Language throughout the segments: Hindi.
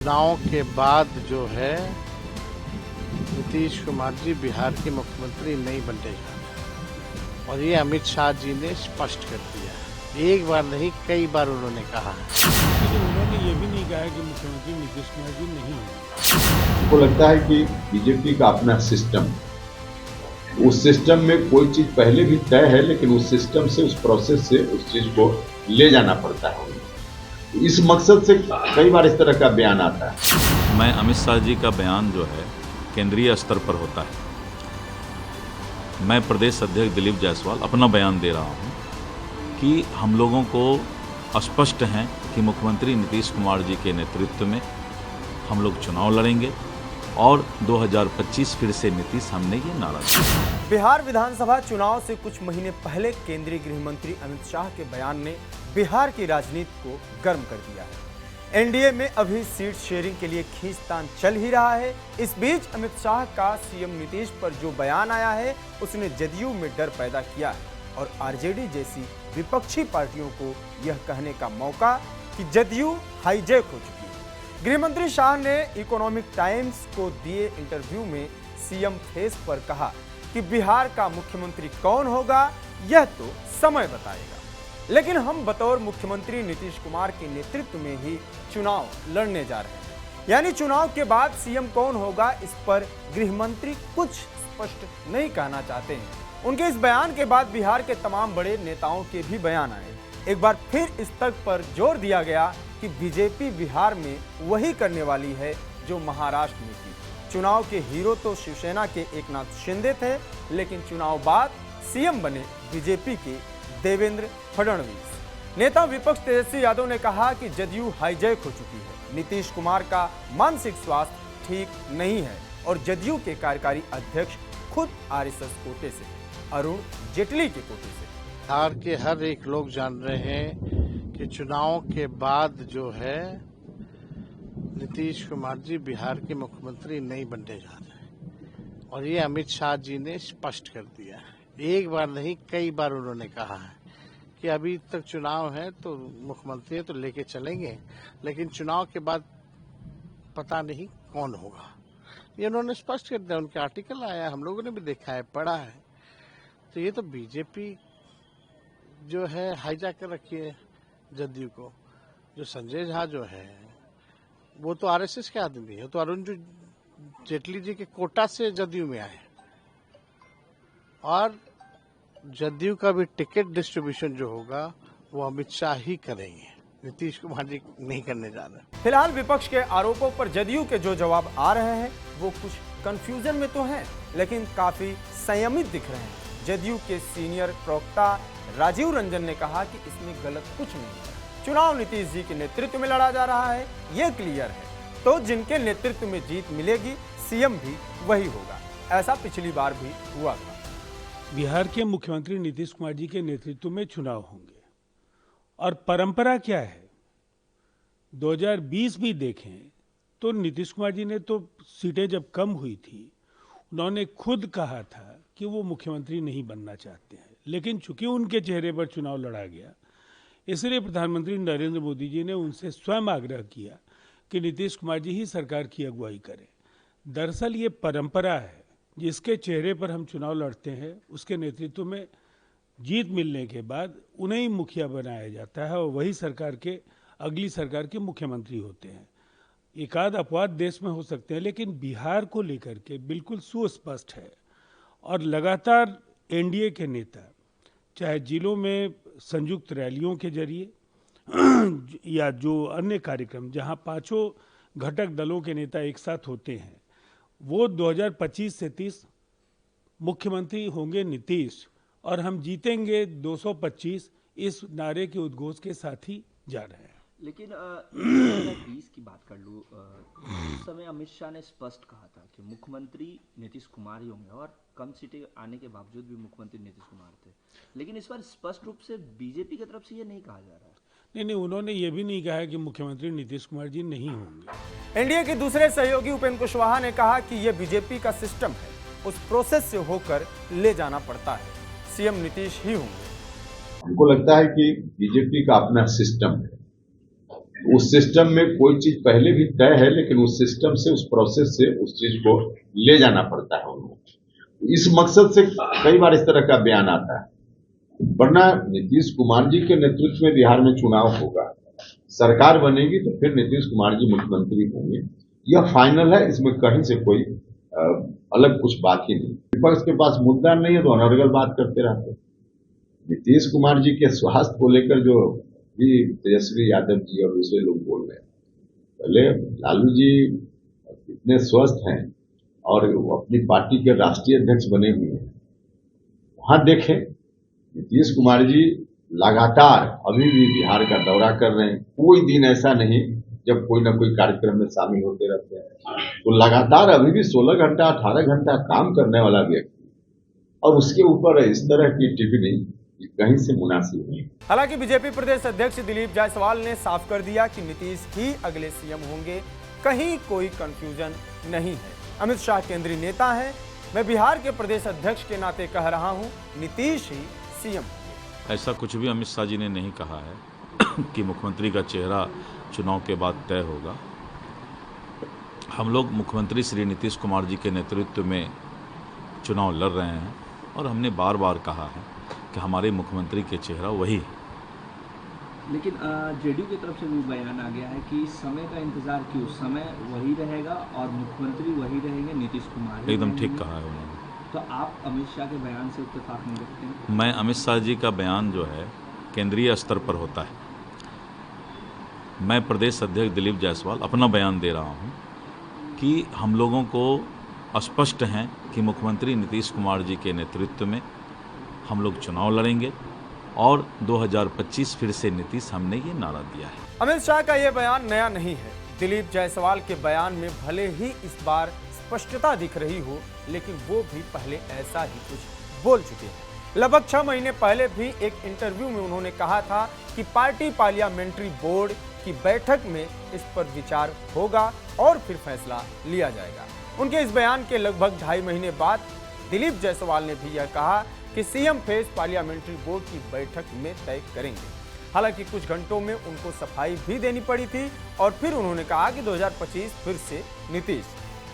चुनाव के बाद जो है नीतीश कुमार जी बिहार के मुख्यमंत्री नहीं बनने जा रहे और ये अमित शाह जी ने स्पष्ट कर दिया है। एक बार नहीं कई बार उन्होंने कहा है। लेकिन उन्होंने ये भी नहीं कहा है कि मुख्यमंत्री नीतीश कुमार जी नहीं है। हमको लगता है कि बीजेपी का अपना सिस्टम, उस सिस्टम में कोई चीज पहले भी तय है, लेकिन उस सिस्टम से, उस प्रोसेस से उस चीज को ले जाना पड़ता है। इस मकसद से कई बार इस तरह का बयान आता है। मैं अमित शाह जी का बयान जो है केंद्रीय स्तर पर होता है। मैं प्रदेश अध्यक्ष दिलीप जायसवाल अपना बयान दे रहा हूं कि हम लोगों को स्पष्ट हैं कि मुख्यमंत्री नीतीश कुमार जी के नेतृत्व में हम लोग चुनाव लड़ेंगे और 2025 फिर से नीतीश, हमने ये नारा दिया। बिहार विधानसभा चुनाव से कुछ महीने पहले केंद्रीय गृह मंत्री अमित शाह के बयान ने बिहार की राजनीति को गर्म कर दिया है। एनडीए में अभी सीट शेयरिंग के लिए खींचतान चल ही रहा है। इस बीच अमित शाह का सीएम नीतीश पर जो बयान आया है उसने जदयू में डर पैदा किया है और आरजेडी जैसी विपक्षी पार्टियों को यह कहने का मौका कि जदयू हाईजैक हो चुकी है। गृह मंत्री शाह ने इकोनॉमिक टाइम्स को दिए इंटरव्यू में सीएम फेस पर कहा कि बिहार का मुख्यमंत्री कौन होगा यह तो समय बताएगा, लेकिन हम बतौर मुख्यमंत्री नीतीश कुमार के नेतृत्व में ही चुनाव लड़ने जा रहे हैं। यानी चुनाव के बाद सीएम कौन होगा इस पर गृह मंत्री कुछ स्पष्ट नहीं कहना चाहते हैं। उनके इस बयान के बाद बिहार के तमाम बड़े नेताओं के भी बयान आए। एक बार फिर इस तक पर जोर दिया गया कि बीजेपी बिहार में वही करने वाली है जो महाराष्ट्र में की। चुनाव के हीरो तो शिवसेना के एकनाथ शिंदे थे, लेकिन चुनाव बाद सीएम बने बीजेपी के देवेंद्र फडणवीस। नेता विपक्ष तेजस्वी यादव ने कहा कि जदयू हाईजैक हो चुकी है। नीतीश कुमार का मानसिक स्वास्थ्य ठीक नहीं है और जदयू के कार्यकारी अध्यक्ष खुद आरएसएस कोटे से, अरुण जेटली के कोटे से। बिहार के हर एक लोग जान रहे हैं कि चुनाव के बाद जो है नीतीश कुमार जी बिहार के मुख्यमंत्री नहीं बनने जा रहे और ये अमित शाह जी ने स्पष्ट कर दिया है। एक बार नहीं कई बार उन्होंने कहा है कि अभी तक चुनाव है तो मुख्यमंत्री तो लेके चलेंगे, लेकिन चुनाव के बाद पता नहीं कौन होगा। ये उन्होंने स्पष्ट कर दिया। उनके आर्टिकल आया, हम लोगों ने भी देखा है, पढ़ा है। तो ये तो बीजेपी जो है हाईजैक कर रखी है जदयू को। जो संजय झा जो है वो तो आरएसएस के आदमी है, तो अरुण जेटली जी के कोटा से जदयू में आए और जदयू का भी टिकट डिस्ट्रीब्यूशन जो होगा वो अमित शाह ही करेंगे, नीतीश कुमार जी नहीं करने जा रहे। फिलहाल विपक्ष के आरोपों पर जदयू के जो जवाब आ रहे हैं वो कुछ कंफ्यूजन में तो हैं, लेकिन काफी संयमित दिख रहे हैं। जदयू के सीनियर प्रवक्ता राजीव रंजन ने कहा कि इसमें गलत कुछ नहीं है। चुनाव नीतीश जी के नेतृत्व में लड़ा जा रहा है, ये क्लियर है। तो जिनके नेतृत्व में जीत मिलेगी सीएम भी वही होगा। ऐसा पिछली बार भी हुआ था। बिहार के मुख्यमंत्री नीतीश कुमार जी के नेतृत्व में चुनाव होंगे और परंपरा क्या है, 2020 भी देखें तो नीतीश कुमार जी ने तो सीटें जब कम हुई थी उन्होंने खुद कहा था कि वो मुख्यमंत्री नहीं बनना चाहते हैं, लेकिन चूंकि उनके चेहरे पर चुनाव लड़ा गया इसलिए प्रधानमंत्री नरेंद्र मोदी जी ने उनसे स्वयं आग्रह किया कि नीतीश कुमार जी ही सरकार की अगुवाई करें। दरअसल ये परंपरा है, जिसके चेहरे पर हम चुनाव लड़ते हैं उसके नेतृत्व में जीत मिलने के बाद उन्हें ही मुखिया बनाया जाता है और वही सरकार के, अगली सरकार के मुख्यमंत्री होते हैं। एकाध अपवाद देश में हो सकते हैं, लेकिन बिहार को लेकर के बिल्कुल सुस्पष्ट है और लगातार एनडीए के नेता चाहे जिलों में संयुक्त रैलियों के जरिए या जो अन्य कार्यक्रम जहां पांचों घटक दलों के नेता एक साथ होते हैं, वो 2025 से 30 मुख्यमंत्री होंगे नीतीश और हम जीतेंगे 225 इस नारे के उद्घोष के साथ ही जा रहे हैं। लेकिन 2020 की बात कर लूँ, उस समय अमित शाह ने स्पष्ट कहा था कि मुख्यमंत्री नीतीश कुमार ही होंगे और कम सीटें आने के बावजूद भी मुख्यमंत्री नीतीश कुमार थे। लेकिन इस बार स्पष्ट रूप से बीजेपी की तरफ से ये नहीं कहा जा रहा है। नहीं, उन्होंने ये भी नहीं कहा है कि मुख्यमंत्री नीतीश कुमार जी नहीं होंगे। एनडीए के दूसरे सहयोगी उपेंद्र कुशवाहा ने कहा कि यह बीजेपी का सिस्टम है, उस प्रोसेस से होकर ले जाना पड़ता है, सीएम नीतीश ही होंगे। हमको लगता है कि बीजेपी का अपना सिस्टम है, उस सिस्टम में कोई चीज पहले भी तय है, लेकिन उस सिस्टम से, उस प्रोसेस से उस चीज को ले जाना पड़ता है उनको। इस मकसद से कई बार इस तरह का बयान आता है, वरना नीतीश कुमार जी के नेतृत्व में बिहार में चुनाव होगा, सरकार बनेगी तो फिर नीतीश कुमार जी मुख्यमंत्री होंगे, यह फाइनल है। इसमें कहीं से कोई अलग कुछ बात ही नहीं। विपक्ष के पास मुद्दा नहीं है तो अनर्गल बात करते रहते। नीतीश कुमार जी के स्वास्थ्य को लेकर जो भी तेजस्वी यादव जी और दूसरे लोग बोल रहे हैं, पहले लालू जी इतने स्वस्थ हैं और वो अपनी पार्टी के राष्ट्रीय अध्यक्ष बने हुए हैं, वहां देखें नीतीश कुमार जी लगातार अभी भी बिहार का दौरा कर रहे हैं। कोई दिन ऐसा नहीं जब कोई ना कोई कार्यक्रम में शामिल होते रहते हैं। तो लगातार अभी भी 16 घंटा 18 घंटा काम करने वाला व्यक्ति, और उसके ऊपर इस तरह की टिप्पणी कहीं से मुनासिब नहीं। हालांकि बीजेपी प्रदेश अध्यक्ष दिलीप जायसवाल ने साफ कर दिया कि नीतीश ही अगले सीएम होंगे, कहीं कोई कंफ्यूजन नहीं है। अमित शाह केंद्रीय नेता हैं, मैं बिहार के प्रदेश अध्यक्ष के नाते कह रहा हूं, नीतीश ही सीएम। ऐसा कुछ भी अमित शाह जी ने नहीं कहा है कि मुख्यमंत्री का चेहरा चुनाव के बाद तय होगा। हम लोग मुख्यमंत्री श्री नीतीश कुमार जी के नेतृत्व में चुनाव लड़ रहे हैं और हमने बार बार कहा है कि हमारे मुख्यमंत्री के चेहरा वही है। लेकिन जेडीयू की तरफ से भी बयान आ गया है कि समय का इंतजार क्यों, समय वही रहेगा और मुख्यमंत्री वही रहेंगे, नीतीश कुमार। एकदम ठीक कहा है उन्होंने। तो आप अमित शाह के बयान से इत्तेफाक नहीं रखते हैं? मैं अमित शाह जी का बयान जो है केंद्रीय स्तर पर होता है। मैं प्रदेश अध्यक्ष दिलीप जायसवाल अपना बयान दे रहा हूं कि हम लोगों को स्पष्ट हैं कि मुख्यमंत्री नीतीश कुमार जी के नेतृत्व में हम लोग चुनाव लड़ेंगे और 2025 फिर से नीतीश, हमने ये नारा दिया है। अमित शाह का ये बयान नया नहीं है। दिलीप जायसवाल के बयान में भले ही इस बार स्पष्टता दिख रही हो, लेकिन वो भी पहले ऐसा ही कुछ बोल चुके हैं। लगभग 6 महीने पहले भी एक इंटरव्यू में उन्होंने कहा था कि पार्टी पार्लियामेंट्री बोर्ड की बैठक में इस पर विचार होगा और फिर फैसला लिया जाएगा। उनके इस बयान के लगभग 2.5 महीने बाद दिलीप जायसवाल ने भी यह कहा कि सीएम फेस पार्लियामेंट्री बोर्ड की बैठक में तय करेंगे। हालांकि कुछ घंटों में उनको सफाई भी देनी पड़ी थी और फिर उन्होंने कहा कि 2025 फिर से नीतीश।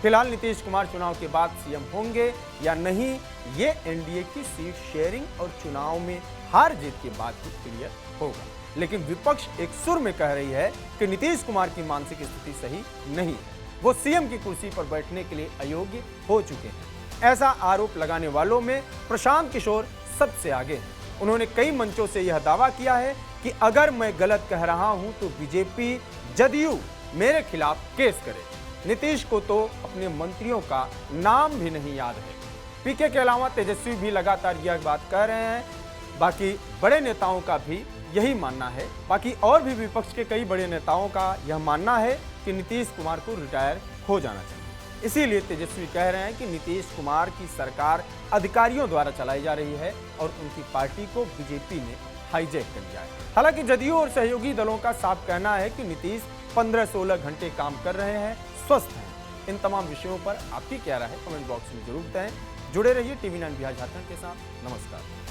फिलहाल नीतीश कुमार चुनाव के बाद सीएम होंगे या नहीं, ये एनडीए की सीट शेयरिंग और चुनाव में हार जीत के बाद ही क्लियर होगा। लेकिन विपक्ष एक सुर में कह रही है कि नीतीश कुमार की मानसिक स्थिति सही नहीं है, वो सीएम की कुर्सी पर बैठने के लिए अयोग्य हो चुके हैं। ऐसा आरोप लगाने वालों में प्रशांत किशोर सबसे आगे हैं। उन्होंने कई मंचों से यह दावा किया है कि अगर मैं गलत कह रहा हूं तो बीजेपी जदयू मेरे खिलाफ केस करे। नीतीश को तो अपने मंत्रियों का नाम भी नहीं याद है। पीके के अलावा तेजस्वी भी लगातार यह बात कह रहे हैं। बाकी बड़े नेताओं का भी यही मानना है। बाकी और भी विपक्ष के कई बड़े नेताओं का यह मानना है कि नीतीश कुमार को रिटायर हो जाना चाहिए। इसीलिए तेजस्वी कह रहे हैं कि नीतीश कुमार की सरकार अधिकारियों द्वारा चलाई जा रही है और उनकी पार्टी को बीजेपी ने हाईजैक कर लिया है। हालांकि जदयू और सहयोगी दलों का साफ कहना है कि नीतीश 15-16 घंटे काम कर रहे हैं, स्वस्थ हैं। इन तमाम विषयों पर आपकी क्या राय है, कमेंट बॉक्स में जरूर बताएं। जुड़े रहिए TV9 बिहार झारखंड के साथ। नमस्कार।